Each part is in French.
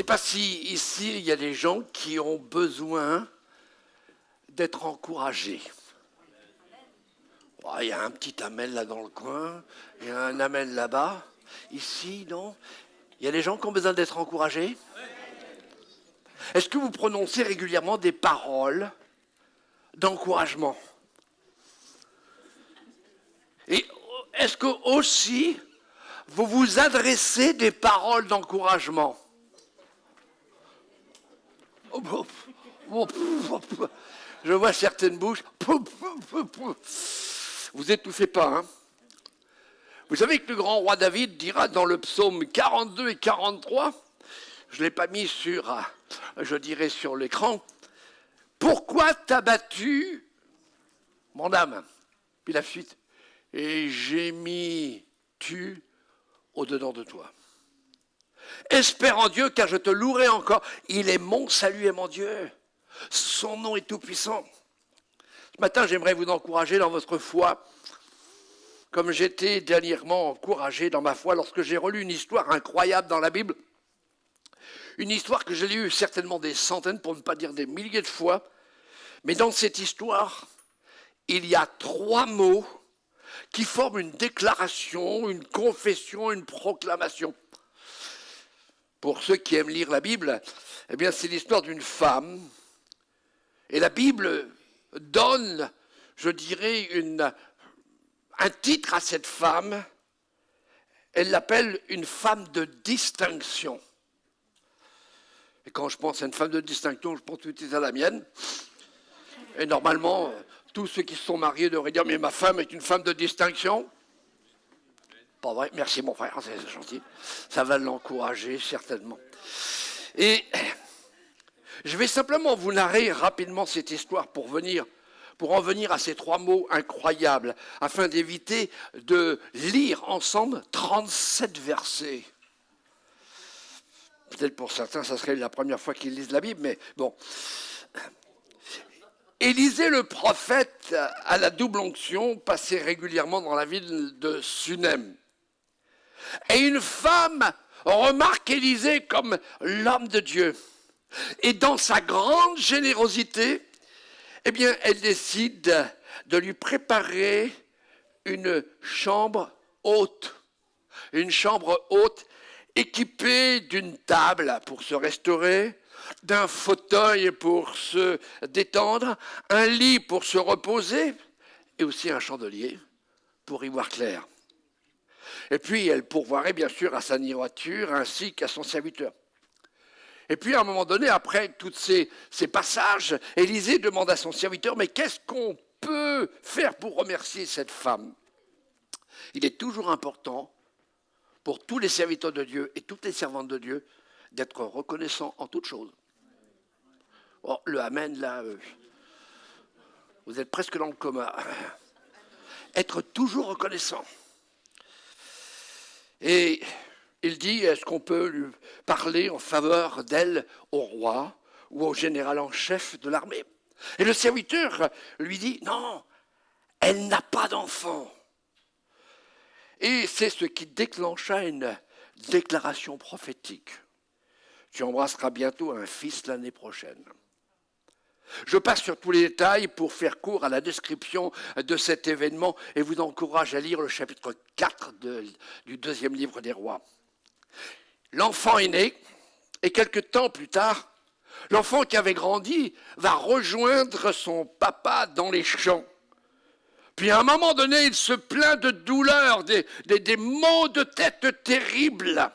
sais pas si ici, il y a des gens qui ont besoin d'être encouragés. Oh, il y a un petit amen là dans le coin, il y a un amen là-bas. Ici, non? Il y a des gens qui ont besoin d'être encouragés? Est-ce que vous prononcez régulièrement des paroles d'encouragement? Et est-ce que aussi vous vous adressez des paroles d'encouragement? Je vois certaines bouches. Vous étouffez pas, hein? Vous savez que le grand roi David dira dans le psaume 42 et 43, je ne l'ai pas mis sur, je dirais, sur l'écran, « Pourquoi t'as battu mon âme ?» Puis la suite, « Et j'ai mis tu au-dedans de toi. » Espère en Dieu, car je te louerai encore. Il est mon salut et mon Dieu. Son nom est tout puissant. Ce matin, j'aimerais vous encourager dans votre foi, comme j'étais dernièrement encouragé dans ma foi lorsque j'ai relu une histoire incroyable dans la Bible. Une histoire que j'ai lue certainement des centaines, pour ne pas dire des milliers de fois. Mais dans cette histoire, il y a 3 mots qui forment une déclaration, une confession, une proclamation. Pour ceux qui aiment lire la Bible, eh bien, c'est l'histoire d'une femme. Et la Bible donne, je dirais, un titre à cette femme. Elle l'appelle une femme de distinction. Et quand je pense à une femme de distinction, je pense tout de suite à la mienne. Et normalement, tous ceux qui se sont mariés devraient dire « Mais ma femme est une femme de distinction ». Pas vrai? Merci mon frère, c'est gentil. Ça va l'encourager certainement. Et je vais simplement vous narrer rapidement cette histoire pour en venir à ces 3 mots incroyables, afin d'éviter de lire ensemble 37 versets. Peut-être pour certains, ça serait la première fois qu'ils lisent la Bible, mais bon. Élisée le prophète à la double onction passait régulièrement dans la ville de Sunem. Et une femme remarque Élisée comme l'homme de Dieu. Et dans sa grande générosité, eh bien, elle décide de lui préparer une chambre haute. Une chambre haute équipée d'une table pour se restaurer, d'un fauteuil pour se détendre, un lit pour se reposer et aussi un chandelier pour y voir clair. Et puis, elle pourvoirait bien sûr à sa nourriture ainsi qu'à son serviteur. Et puis, à un moment donné, après tous ces passages, Élisée demande à son serviteur, mais qu'est-ce qu'on peut faire pour remercier cette femme? Il est toujours important pour tous les serviteurs de Dieu et toutes les servantes de Dieu d'être reconnaissants en toutes choses. Oh, le Amen, là, vous êtes presque dans le coma. Être toujours reconnaissant. Et il dit, est-ce qu'on peut lui parler en faveur d'elle au roi ou au général en chef de l'armée? Et le serviteur lui dit, non, elle n'a pas d'enfant. Et c'est ce qui déclencha une déclaration prophétique. Tu embrasseras bientôt un fils l'année prochaine. Je passe sur tous les détails pour faire court à la description de cet événement et vous encourage à lire le chapitre 4 du 2e livre des rois. L'enfant est né et quelque temps plus tard, l'enfant qui avait grandi va rejoindre son papa dans les champs. Puis à un moment donné, il se plaint de douleur, des maux de tête terribles.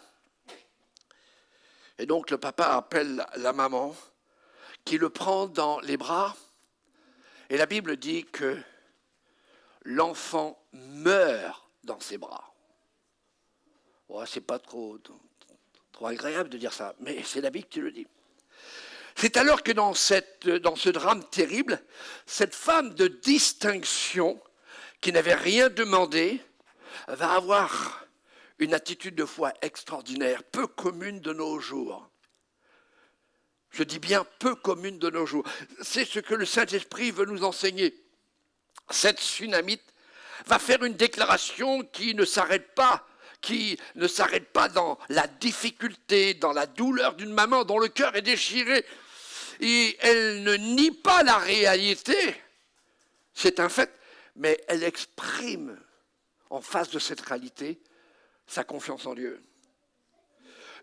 Et donc le papa appelle la maman, qui le prend dans les bras. Et la Bible dit que l'enfant meurt dans ses bras. Oh, c'est pas trop agréable de dire ça, mais c'est la Bible qui le dit. C'est alors que dans ce drame terrible, cette femme de distinction, qui n'avait rien demandé, va avoir une attitude de foi extraordinaire, peu commune de nos jours. Je dis bien peu commune de nos jours. C'est ce que le Saint-Esprit veut nous enseigner. Cette Sunamite va faire une déclaration qui ne s'arrête pas qui ne s'arrête pas dans la difficulté, dans la douleur d'une maman dont le cœur est déchiré. Et elle ne nie pas la réalité, c'est un fait, mais elle exprime en face de cette réalité sa confiance en Dieu.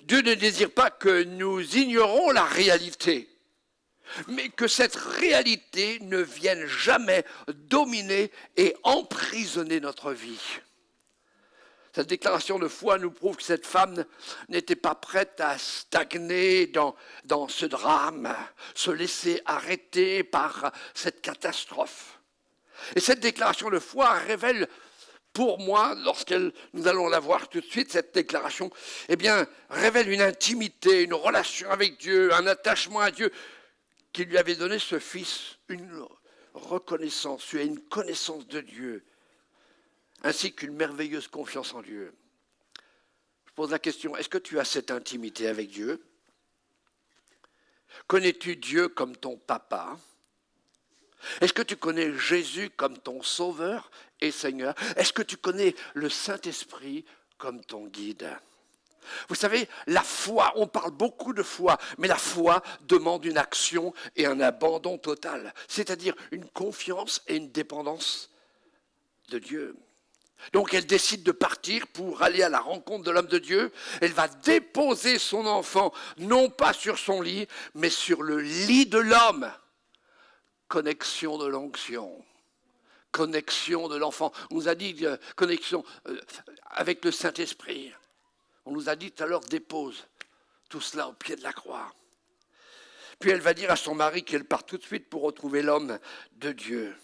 Dieu ne désire pas que nous ignorons la réalité, mais que cette réalité ne vienne jamais dominer et emprisonner notre vie. Cette déclaration de foi nous prouve que cette femme n'était pas prête à stagner dans ce drame, se laisser arrêter par cette catastrophe. Et cette déclaration de foi révèle pour moi, nous allons la voir tout de suite, cette déclaration, révèle une intimité, une relation avec Dieu, un attachement à Dieu, qui lui avait donné ce fils, une reconnaissance, une connaissance de Dieu, ainsi qu'une merveilleuse confiance en Dieu. Je pose la question, est-ce que tu as cette intimité avec Dieu? Connais-tu Dieu comme ton papa? Est-ce que tu connais Jésus comme ton Sauveur et Seigneur? Est-ce que tu connais le Saint-Esprit comme ton guide? Vous savez, la foi, on parle beaucoup de foi, mais la foi demande une action et un abandon total, c'est-à-dire une confiance et une dépendance de Dieu. Donc elle décide de partir pour aller à la rencontre de l'homme de Dieu. Elle va déposer son enfant, non pas sur son lit, mais sur le lit de l'homme. Connexion de l'onction, connexion de l'enfant. On nous a dit connexion avec le Saint-Esprit. On nous a dit tout à l'heure dépose tout cela au pied de la croix. Puis elle va dire à son mari qu'elle part tout de suite pour retrouver l'homme de Dieu.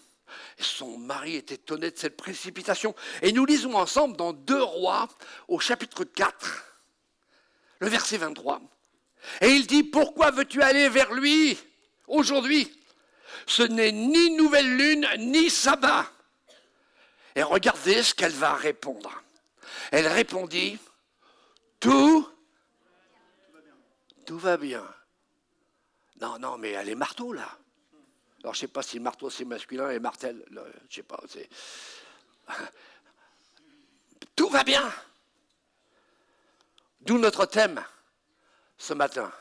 Et son mari est étonné de cette précipitation. Et nous lisons ensemble dans 2 Rois, au chapitre 4, le verset 23. Et il dit, pourquoi veux-tu aller vers lui aujourd'hui? Ce n'est ni nouvelle lune, ni sabbat. Et regardez ce qu'elle va répondre. Elle répondit, tout va bien. Non, mais elle est marteau, là. Alors, je ne sais pas si marteau, c'est masculin, et martel, je ne sais pas. Tout va bien. D'où notre thème ce matin.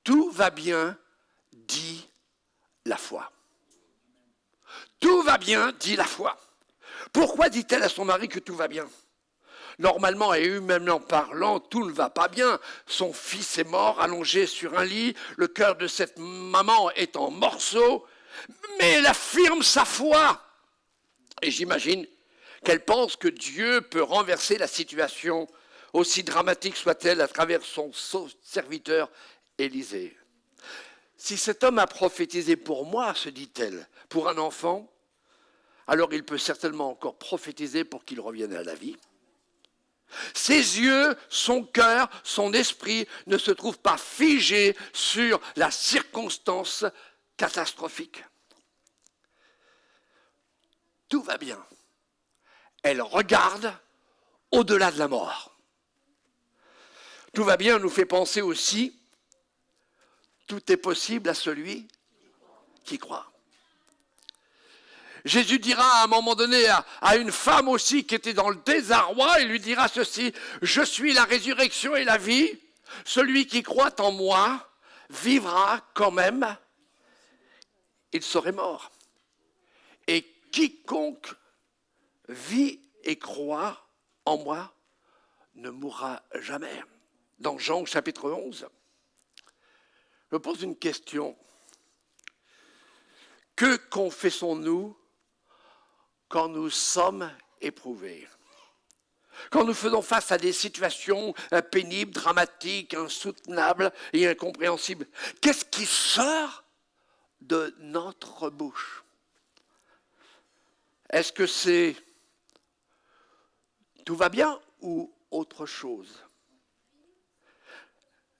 Tout va bien, dit la foi. Tout va bien, dit la foi. Pourquoi dit-elle à son mari que tout va bien? Normalement et humainement parlant, tout ne va pas bien. Son fils est mort, allongé sur un lit, le cœur de cette maman est en morceaux, mais elle affirme sa foi. Et j'imagine qu'elle pense que Dieu peut renverser la situation, aussi dramatique soit-elle, à travers son serviteur Élisée. Si cet homme a prophétisé pour moi, se dit-elle, pour un enfant, alors il peut certainement encore prophétiser pour qu'il revienne à la vie. Ses yeux, son cœur, son esprit ne se trouvent pas figés sur la circonstance catastrophique. Tout va bien. Elle regarde au-delà de la mort. Tout va bien nous fait penser aussi, tout est possible à celui qui croit. Jésus dira à un moment donné à une femme aussi qui était dans le désarroi, il lui dira ceci, « Je suis la résurrection et la vie, celui qui croit en moi vivra quand même, il serait mort. Et quiconque vit et croit en moi ne mourra jamais. » Dans Jean chapitre 11, je pose une question. Que confessons-nous quand nous sommes éprouvés? Quand nous faisons face à des situations pénibles, dramatiques, insoutenables et incompréhensibles, qu'est-ce qui sort de notre bouche? Est-ce que c'est tout va bien ou autre chose?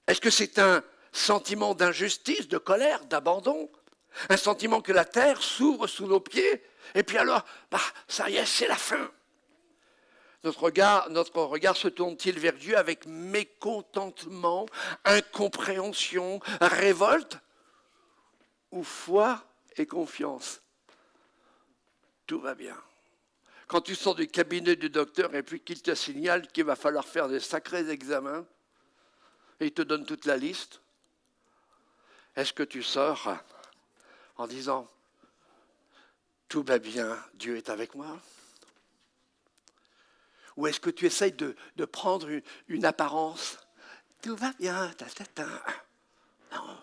Est-ce que c'est un sentiment d'injustice, de colère, d'abandon? Un sentiment que la terre s'ouvre sous nos pieds? Et puis alors, ça y est, c'est la fin. Notre regard se tourne-t-il vers Dieu avec mécontentement, incompréhension, révolte? Ou foi et confiance? Tout va bien. Quand tu sors du cabinet du docteur et puis qu'il te signale qu'il va falloir faire des sacrés examens, et il te donne toute la liste, est-ce que tu sors en disant « Tout va bien, Dieu est avec moi » Ou est-ce que tu essayes de prendre une apparence « Tout va bien, ta, ta, ta. » Non.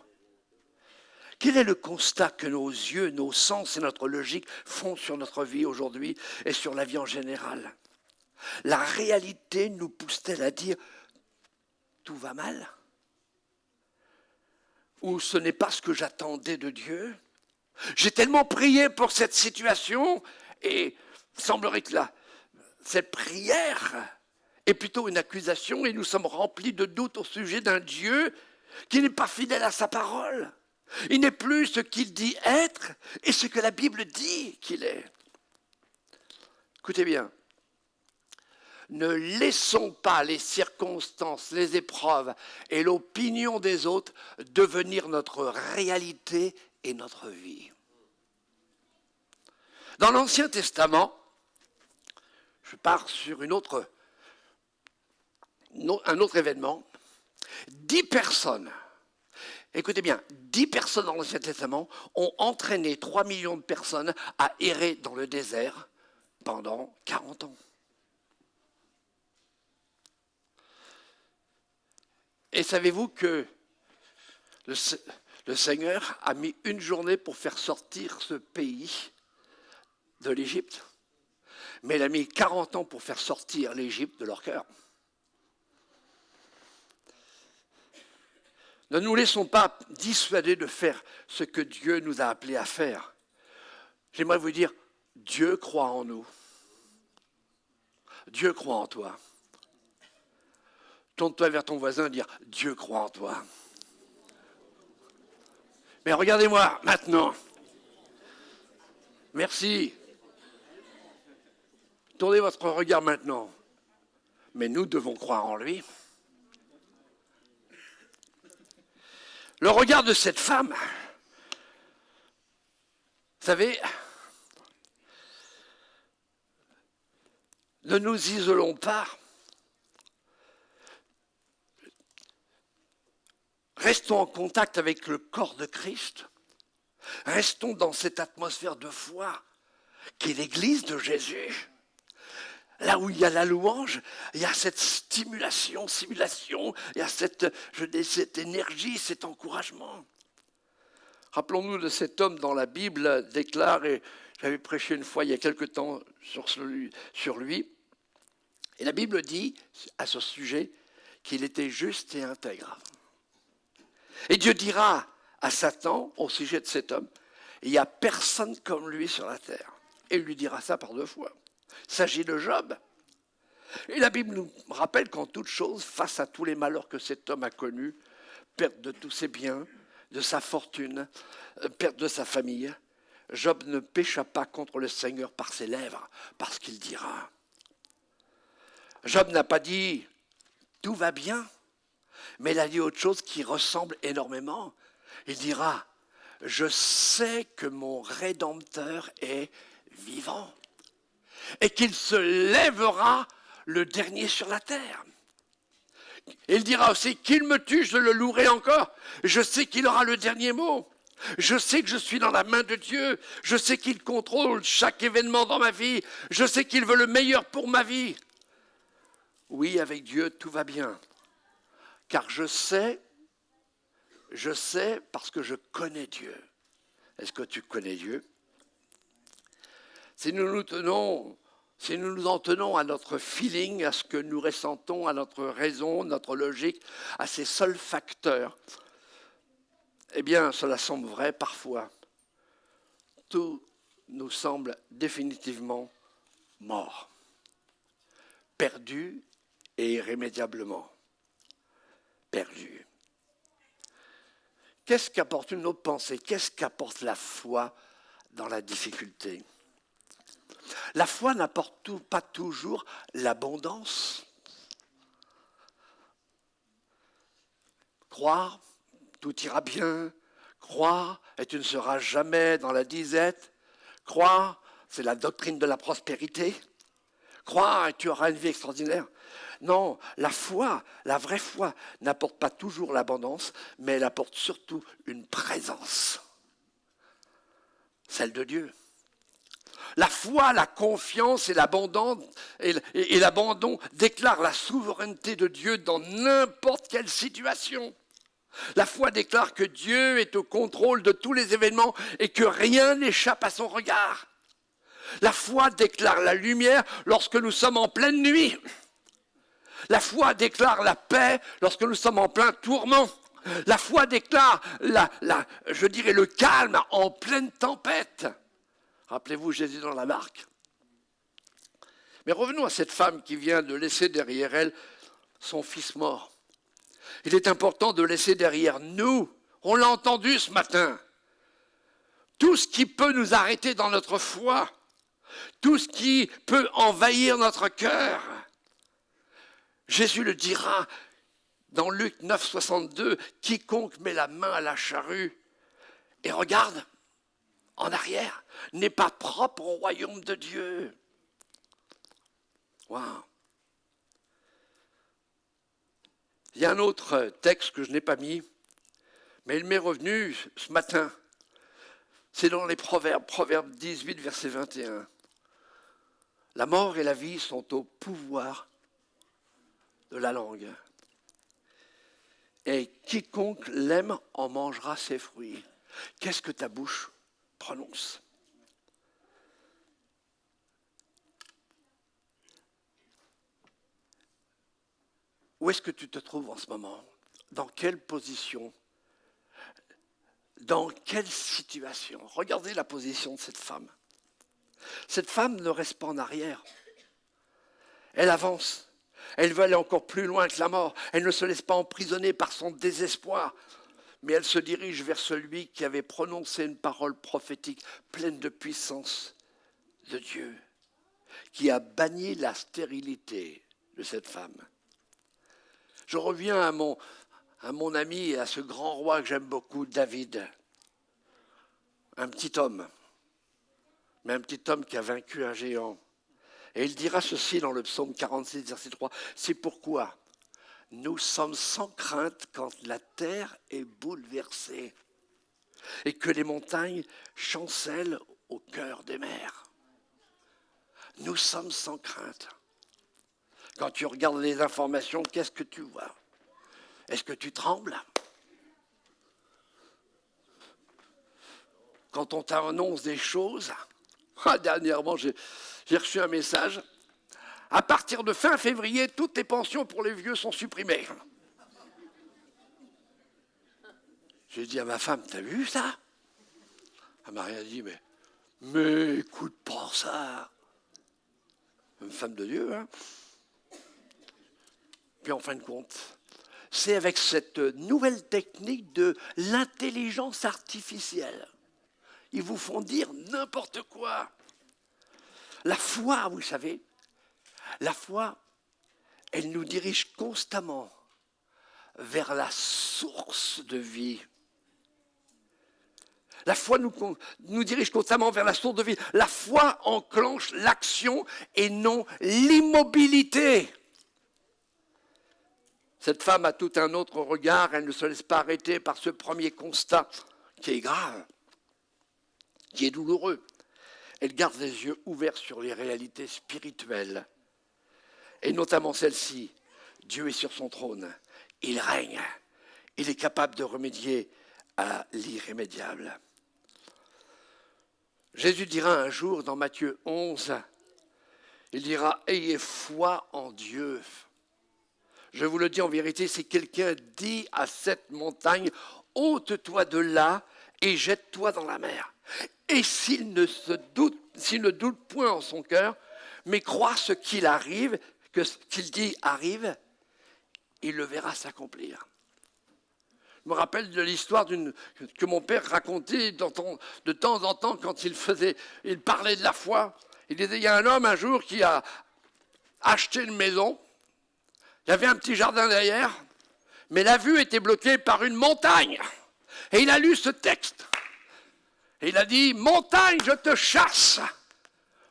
Quel est le constat que nos yeux, nos sens et notre logique font sur notre vie aujourd'hui et sur la vie en général? La réalité nous pousse-t-elle à dire « Tout va mal » ou « Ce n'est pas ce que j'attendais de Dieu » ? J'ai tellement prié pour cette situation et il semblerait que cette prière est plutôt une accusation et nous sommes remplis de doutes au sujet d'un Dieu qui n'est pas fidèle à sa parole. Il n'est plus ce qu'il dit être et ce que la Bible dit qu'il est. Écoutez bien, ne laissons pas les circonstances, les épreuves et l'opinion des autres devenir notre réalité et notre vie. Dans l'Ancien Testament, je pars sur un autre événement, 10 personnes, écoutez bien, 10 personnes dans l'Ancien Testament ont entraîné 3 millions de personnes à errer dans le désert pendant 40 ans. Et savez-vous que le Seigneur a mis une journée pour faire sortir ce pays de l'Égypte, mais il a mis 40 ans pour faire sortir l'Égypte de leur cœur. Ne nous laissons pas dissuader de faire ce que Dieu nous a appelés à faire. J'aimerais vous dire, Dieu croit en nous. Dieu croit en toi. Tourne-toi vers ton voisin et dire, Dieu croit en toi. Mais regardez-moi maintenant. Merci. Tournez votre regard maintenant. Mais nous devons croire en lui. Le regard de cette femme, vous savez, ne nous isolons pas. Restons en contact avec le corps de Christ. Restons dans cette atmosphère de foi qui est l'église de Jésus. Là où il y a la louange, il y a cette stimulation, il y a cette énergie, cet encouragement. Rappelons-nous de cet homme dans la Bible déclare, et j'avais prêché une fois il y a quelque temps sur lui, et la Bible dit à ce sujet qu'il était juste et intègre. Et Dieu dira à Satan au sujet de cet homme, il n'y a personne comme lui sur la terre. Et il lui dira ça par 2 fois. Il s'agit de Job. Et la Bible nous rappelle qu'en toute chose, face à tous les malheurs que cet homme a connus, perte de tous ses biens, de sa fortune, perte de sa famille, Job ne pécha pas contre le Seigneur par ses lèvres, parce qu'il dira. Job n'a pas dit « tout va bien », mais il a dit autre chose qui ressemble énormément. Il dira « je sais que mon Rédempteur est vivant » et qu'il se lèvera le dernier sur la terre. Il dira aussi, qu'il me tue, je le louerai encore. Je sais qu'il aura le dernier mot. Je sais que je suis dans la main de Dieu. Je sais qu'il contrôle chaque événement dans ma vie. Je sais qu'il veut le meilleur pour ma vie. Oui, avec Dieu, tout va bien. Car je sais parce que je connais Dieu. Est-ce que tu connais Dieu ? Si nous nous en tenons à notre feeling, à ce que nous ressentons, à notre raison, notre logique, à ces seuls facteurs, eh bien, cela semble vrai parfois. Tout nous semble définitivement mort, perdu et irrémédiablement perdu. Qu'est-ce qu'apporte une autre pensée ? Qu'est-ce qu'apporte la foi dans la difficulté ? La foi n'apporte pas toujours l'abondance. Croire, tout ira bien. Croire, et tu ne seras jamais dans la disette. Croire, c'est la doctrine de la prospérité. Crois et tu auras une vie extraordinaire. Non, la foi, la vraie foi, n'apporte pas toujours l'abondance, mais elle apporte surtout une présence, celle de Dieu. La foi, la confiance et l'abandon déclarent la souveraineté de Dieu dans n'importe quelle situation. La foi déclare que Dieu est au contrôle de tous les événements et que rien n'échappe à son regard. La foi déclare la lumière lorsque nous sommes en pleine nuit. La foi déclare la paix lorsque nous sommes en plein tourment. La foi déclare le calme en pleine tempête. Rappelez-vous Jésus dans la barque. Mais revenons à cette femme qui vient de laisser derrière elle son fils mort. Il est important de laisser derrière nous, on l'a entendu ce matin, tout ce qui peut nous arrêter dans notre foi, tout ce qui peut envahir notre cœur. Jésus le dira dans Luc 9, 62, « Quiconque met la main à la charrue et regarde en arrière n'est pas propre au royaume de Dieu. » Wow. Il y a un autre texte que je n'ai pas mis, mais il m'est revenu ce matin. C'est dans les Proverbes, Proverbe 18, verset 21. La mort et la vie sont au pouvoir de la langue. Et quiconque l'aime en mangera ses fruits. Qu'est-ce que ta bouche prononce? Où est-ce que tu te trouves en ce moment? Dans quelle position? Dans quelle situation? Regardez la position de cette femme. Cette femme ne reste pas en arrière. Elle avance. Elle veut aller encore plus loin que la mort. Elle ne se laisse pas emprisonner par son désespoir. Mais elle se dirige vers celui qui avait prononcé une parole prophétique pleine de puissance de Dieu, qui a banni la stérilité de cette femme. Je reviens à mon ami et à ce grand roi que j'aime beaucoup, David. Un petit homme, mais un petit homme qui a vaincu un géant. Et il dira ceci dans le psaume 46, verset 3. « C'est pourquoi nous sommes sans crainte quand la terre est bouleversée et que les montagnes chancellent au cœur des mers. » Nous sommes sans crainte. Quand tu regardes les informations, qu'est-ce que tu vois? Est-ce que tu trembles? Quand on t'annonce des choses, dernièrement j'ai reçu un message, à partir de fin février, toutes les pensions pour les vieux sont supprimées. J'ai dit à ma femme, t'as vu ça? Elle m'a rien dit, mais écoute pas ça. Une femme de Dieu, hein. Puis en fin de compte, c'est avec cette nouvelle technique de l'intelligence artificielle. Ils vous font dire n'importe quoi. La foi, vous savez, la foi, elle nous dirige constamment vers la source de vie. La foi nous dirige constamment vers la source de vie. La foi enclenche l'action et non l'immobilité. Cette femme a tout un autre regard, elle ne se laisse pas arrêter par ce premier constat qui est grave, qui est douloureux. Elle garde les yeux ouverts sur les réalités spirituelles, et notamment celle-ci. Dieu est sur son trône, il règne, il est capable de remédier à l'irrémédiable. Jésus dira un jour dans Matthieu 11, il dira « Ayez foi en Dieu ». Je vous le dis en vérité, si quelqu'un dit à cette montagne, ôte-toi de là et jette-toi dans la mer. Et s'il ne doute point en son cœur, mais croit ce qu'il arrive, que ce qu'il dit arrive, il le verra s'accomplir. Je me rappelle de l'histoire que mon père racontait de temps en temps quand il parlait de la foi. Il disait, il y a un homme un jour qui a acheté une maison. Il y avait un petit jardin derrière, mais la vue était bloquée par une montagne. Et il a lu ce texte. Et il a dit, montagne, je te chasse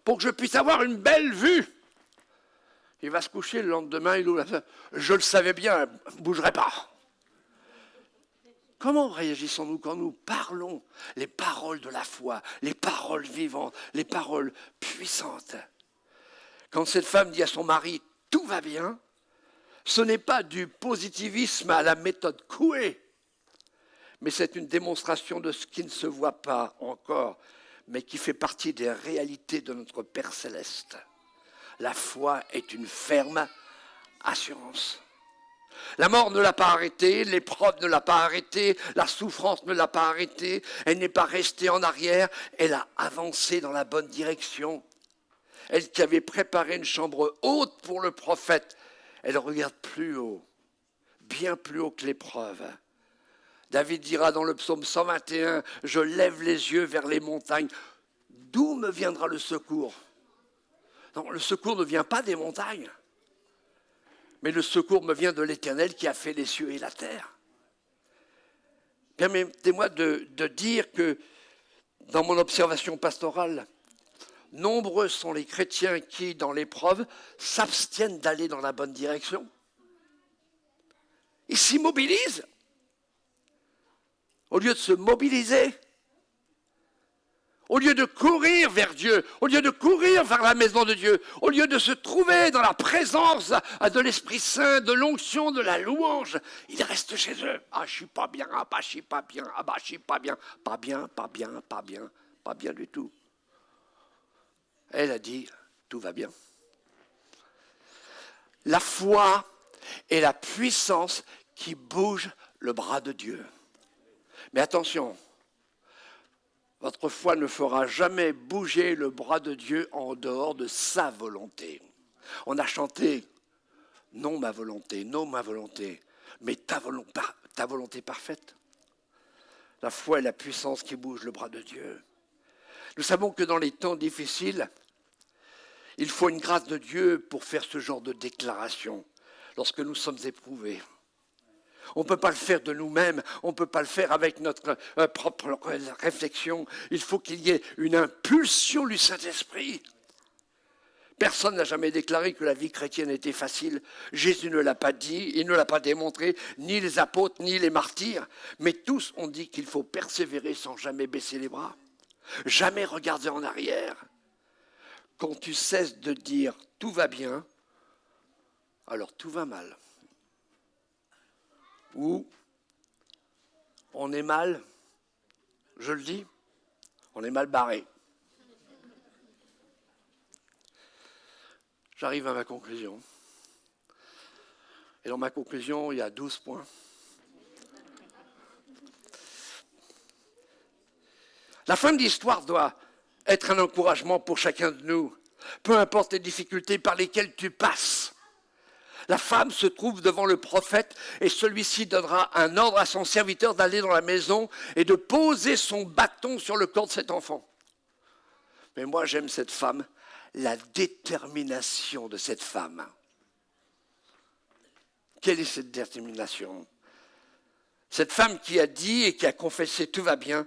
pour que je puisse avoir une belle vue. Il va se coucher le lendemain, il ouvre la fenêtre. Je le savais bien, je ne bougerai pas. Comment réagissons-nous quand nous parlons les paroles de la foi, les paroles vivantes, les paroles puissantes? Quand cette femme dit à son mari « tout va bien », ce n'est pas du positivisme à la méthode Coué, mais c'est une démonstration de ce qui ne se voit pas encore, mais qui fait partie des réalités de notre Père Céleste. La foi est une ferme assurance. La mort ne l'a pas arrêtée, l'épreuve ne l'a pas arrêtée, la souffrance ne l'a pas arrêtée, elle n'est pas restée en arrière, elle a avancé dans la bonne direction. Elle qui avait préparé une chambre haute pour le prophète, elle regarde plus haut, bien plus haut que l'épreuve. David dira dans le psaume 121, « Je lève les yeux vers les montagnes. D'où me viendra le secours ?» Non, le secours ne vient pas des montagnes, mais le secours me vient de l'Éternel qui a fait les cieux et la terre. Permettez-moi de dire que dans mon observation pastorale, nombreux sont les chrétiens qui, dans l'épreuve, s'abstiennent d'aller dans la bonne direction. Ils s'immobilisent. Au lieu de se mobiliser, au lieu de courir vers Dieu, au lieu de courir vers la maison de Dieu, au lieu de se trouver dans la présence de l'Esprit Saint, de l'onction, de la louange, ils restent chez eux. Ah, je suis pas bien, ah bah je suis pas bien, ah bah je suis pas bien, pas bien, pas bien, pas bien, pas bien du tout. Elle a dit, tout va bien. La foi est la puissance qui bouge le bras de Dieu. Mais attention, votre foi ne fera jamais bouger le bras de Dieu en dehors de sa volonté. On a chanté « Non ma volonté, mais ta volonté parfaite ». La foi est la puissance qui bouge le bras de Dieu. Nous savons que dans les temps difficiles, il faut une grâce de Dieu pour faire ce genre de déclaration lorsque nous sommes éprouvés. On ne peut pas le faire de nous-mêmes, on ne peut pas le faire avec notre propre réflexion. Il faut qu'il y ait une impulsion du Saint-Esprit. Personne n'a jamais déclaré que la vie chrétienne était facile. Jésus ne l'a pas dit, il ne l'a pas démontré, ni les apôtres, ni les martyrs. Mais tous ont dit qu'il faut persévérer sans jamais baisser les bras, jamais regarder en arrière. Quand tu cesses de dire « tout va bien », alors tout va mal. Ou on est mal, je le dis, on est mal barré. J'arrive à ma conclusion. Et dans ma conclusion, il y a 12 points. La fin de l'histoire doit être un encouragement pour chacun de nous, peu importe les difficultés par lesquelles tu passes. La femme se trouve devant le prophète et celui-ci donnera un ordre à son serviteur d'aller dans la maison et de poser son bâton sur le corps de cet enfant. Mais moi, j'aime cette femme, la détermination de cette femme. Quelle est cette détermination? Cette femme qui a dit et qui a confessé « tout va bien »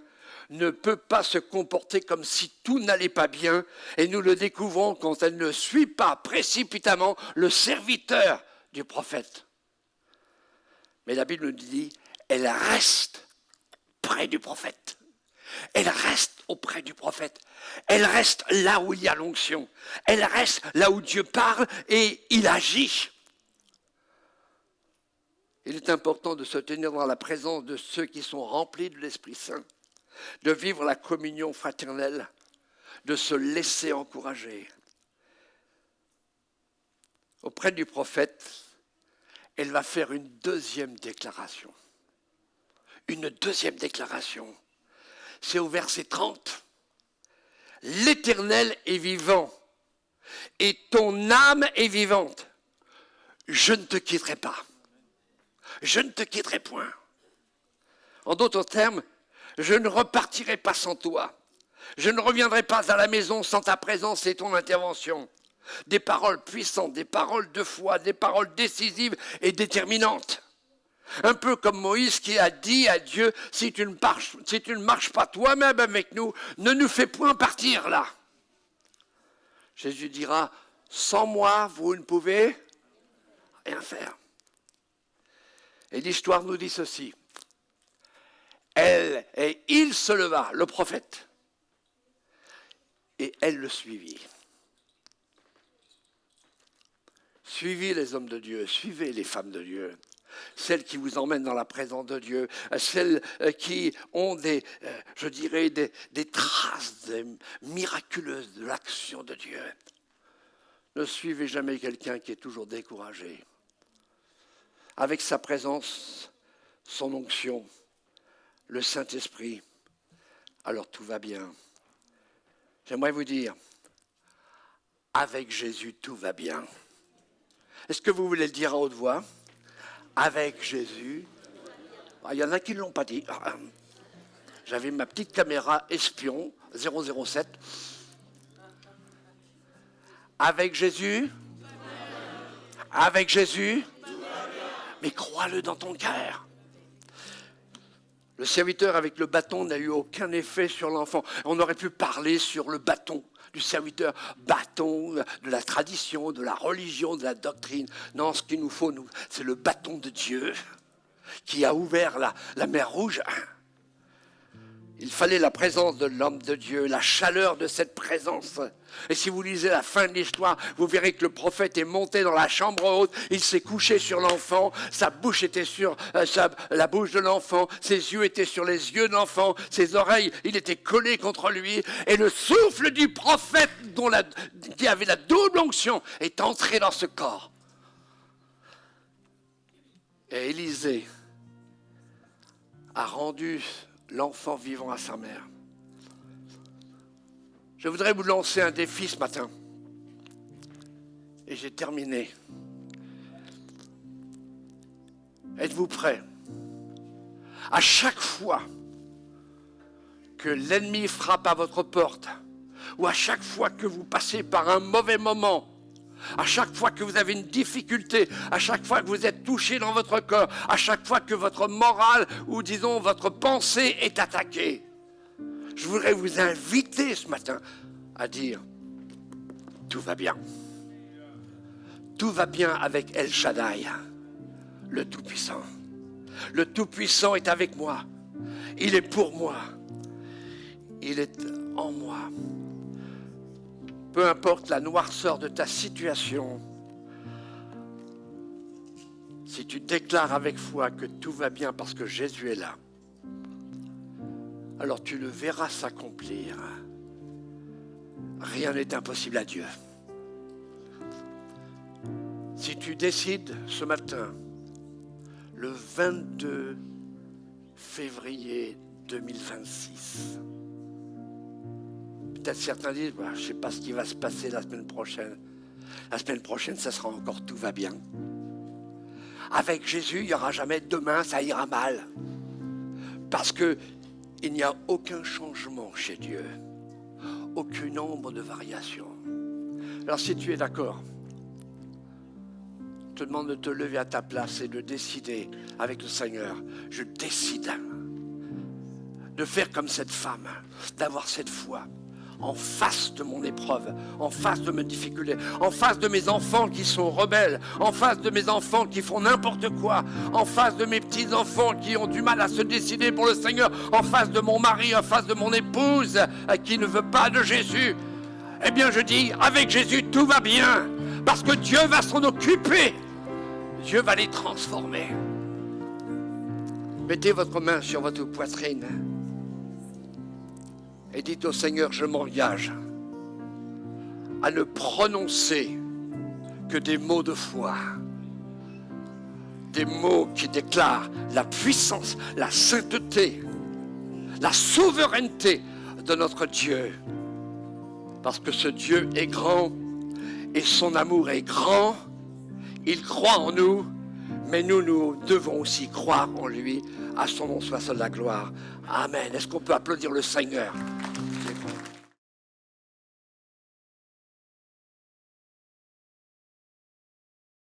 ne peut pas se comporter comme si tout n'allait pas bien, et nous le découvrons quand elle ne suit pas précipitamment le serviteur du prophète. Mais la Bible nous dit, elle reste près du prophète. Elle reste auprès du prophète. Elle reste là où il y a l'onction. Elle reste là où Dieu parle et il agit. Il est important de se tenir dans la présence de ceux qui sont remplis de l'Esprit Saint, de vivre la communion fraternelle, de se laisser encourager. Auprès du prophète, elle va faire une deuxième déclaration. Une deuxième déclaration. C'est au verset 30. « L'Éternel est vivant et ton âme est vivante. Je ne te quitterai pas. Je ne te quitterai point. » En d'autres termes, je ne repartirai pas sans toi. Je ne reviendrai pas à la maison sans ta présence et ton intervention. Des paroles puissantes, des paroles de foi, des paroles décisives et déterminantes. Un peu comme Moïse qui a dit à Dieu, si tu ne marches pas toi-même avec nous, ne nous fais point partir là. Jésus dira, Sans moi, vous ne pouvez rien faire. Et l'histoire nous dit ceci. Il se leva, le prophète, et elle le suivit. Suivez les hommes de Dieu, suivez les femmes de Dieu, celles qui vous emmènent dans la présence de Dieu, celles qui ont des traces miraculeuses de l'action de Dieu. Ne suivez jamais quelqu'un qui est toujours découragé. Avec sa présence, son onction, le Saint-Esprit, alors tout va bien. J'aimerais vous dire, avec Jésus, tout va bien. Est-ce que vous voulez le dire à haute voix? Avec Jésus. Il y en a qui ne l'ont pas dit. J'avais ma petite caméra espion, 007. Avec Jésus. Avec Jésus. Mais crois-le dans ton cœur. Le serviteur avec le bâton n'a eu aucun effet sur l'enfant. On aurait pu parler sur le bâton du serviteur, bâton de la tradition, de la religion, de la doctrine. Non, ce qu'il nous faut, c'est le bâton de Dieu qui a ouvert la mer Rouge. Il fallait la présence de l'homme de Dieu, la chaleur de cette présence. Et si vous lisez la fin de l'histoire, vous verrez que le prophète est monté dans la chambre haute, il s'est couché sur l'enfant, sa bouche était sur la bouche de l'enfant, ses yeux étaient sur les yeux de l'enfant, ses oreilles, il était collé contre lui, et le souffle du prophète qui avait la double onction est entré dans ce corps. Et Élisée a rendu l'enfant vivant à sa mère. Je voudrais vous lancer un défi ce matin. Et j'ai terminé. Êtes-vous prêts? À chaque fois que l'ennemi frappe à votre porte, ou à chaque fois que vous passez par un mauvais moment, à chaque fois que vous avez une difficulté, à chaque fois que vous êtes touché dans votre corps, à chaque fois que votre morale ou disons votre pensée est attaquée, je voudrais vous inviter ce matin à dire tout va bien. Tout va bien avec El Shaddai, le Tout-Puissant. Le Tout-Puissant est avec moi. Il est pour moi. Il est en moi. Peu importe la noirceur de ta situation, si tu déclares avec foi que tout va bien parce que Jésus est là, alors tu le verras s'accomplir. Rien n'est impossible à Dieu. Si tu décides ce matin, le 22 février 2026, peut-être certains disent, je ne sais pas ce qui va se passer la semaine prochaine. La semaine prochaine, ça sera encore tout va bien. Avec Jésus, il n'y aura jamais demain, ça ira mal. Parce qu'il n'y a aucun changement chez Dieu. Aucune ombre de variation. Alors si tu es d'accord, je te demande de te lever à ta place et de décider avec le Seigneur. Je décide de faire comme cette femme, d'avoir cette foi. En face de mon épreuve, en face de mes difficultés, en face de mes enfants qui sont rebelles, en face de mes enfants qui font n'importe quoi, en face de mes petits-enfants qui ont du mal à se décider pour le Seigneur, en face de mon mari, en face de mon épouse qui ne veut pas de Jésus. Eh bien je dis, avec Jésus tout va bien, parce que Dieu va s'en occuper. Dieu va les transformer. Mettez votre main sur votre poitrine. Et dites au Seigneur, je m'engage à ne prononcer que des mots de foi. Des mots qui déclarent la puissance, la sainteté, la souveraineté de notre Dieu. Parce que ce Dieu est grand et son amour est grand. Il croit en nous, mais nous devons aussi croire en lui. À son nom soit seule la gloire. Amen. Est-ce qu'on peut applaudir le Seigneur ?